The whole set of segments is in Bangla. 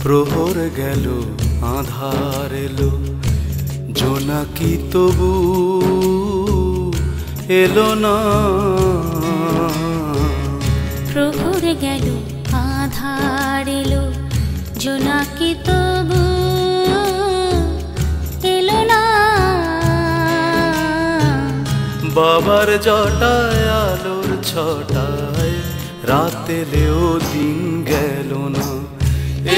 প্রহর গেল আধার এলো, জোনাকি তবু এলো না। প্রহর গেল আধার এলো, জোনাকি তবু এলো না। বাবার জটায় আলোর ছটায় রাত এলেও দিন গেল না।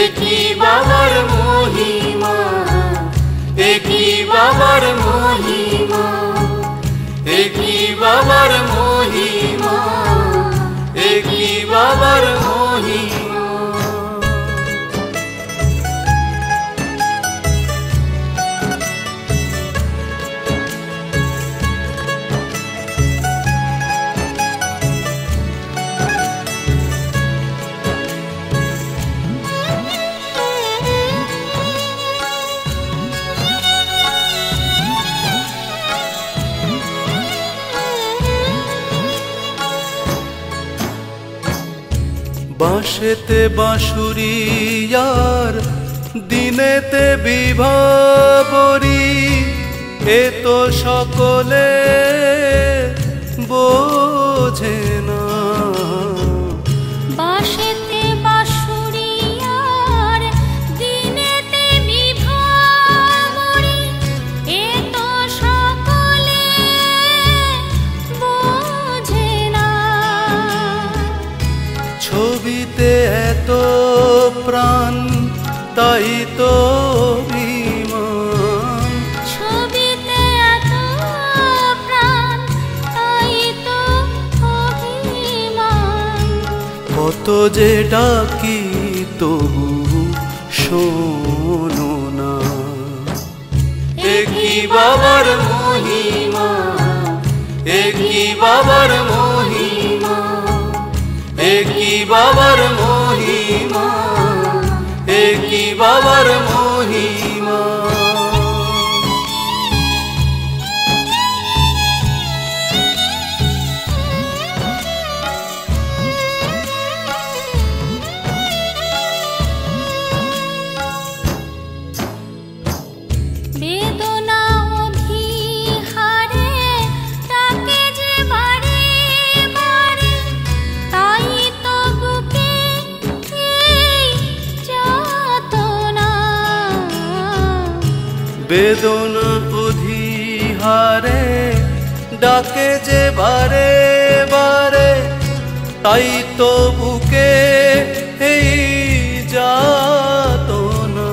একই বাবার মহিমা, একই বাবার মহিমা, একই বাবার মহিমা, একই বাবার মহিমা। বাঁশেতে বাঁশুরি আর দিনেতে বিভাবরী, এ তো সকলে বোঝে না। বাঁশেতে বাঁশুরি আর দিনেতে বিভাবরী, এ তো সকলে বোঝে না। ছবিতে এত প্রাণ তাই তো অভিমান, ছবিতে এত প্রাণ তাই তো অভিমান। কত যে ডাকি তবু শোনো না। একই বাবার মহিমা, একই বাবার মহিমা, একই বাবার মহিমা, একই বাবার মহিমা। বেদনা অভিহারে ডাকে যে বারে বারে, তাই তো বুকে এই যাতনা। বেদনা অধিহারে ডাকে যে বারে বারে, তাই তো বুকে এই যাতনা।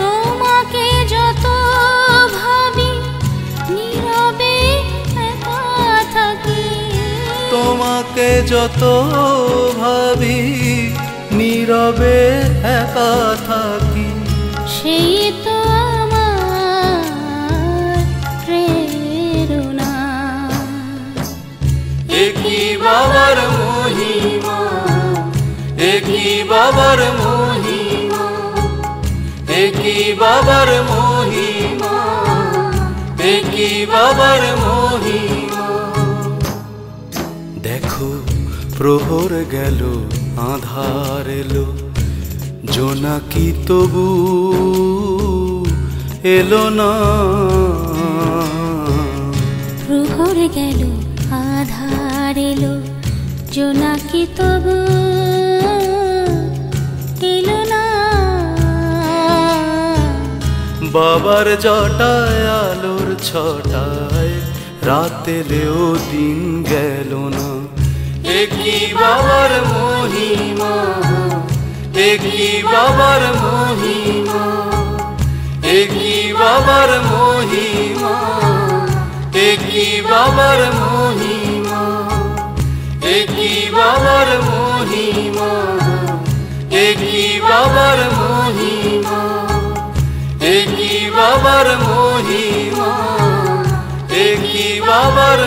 তোমাকে যত ভাবি নীরবে একা থাকি, তোমাকে যত ভাবি নীরবে একা থাকি। সেই তো আমার প্রেরণা। একই বাবার মহিমা, একই বাবার মহিমা, একই বাবার মহিমা, একই বাবার মহিমা। দেখো প্রহর গেল আধার এলো, জোনাকি তবু এলো না। প্রহর গেল আধার এলো, জোনাকি তবু এলো না। বাবার জটায় আলোর ছটায় রাত এলেও দিন গেল না। একই বাবার মহিমা, একই বাবার মহিমা, একই বাবার মহিমা, একই বাবার মহিমা, একই বাবার মহিমা, একই বাবার মহিমা, একই বাবার মহিমা, একই বাবার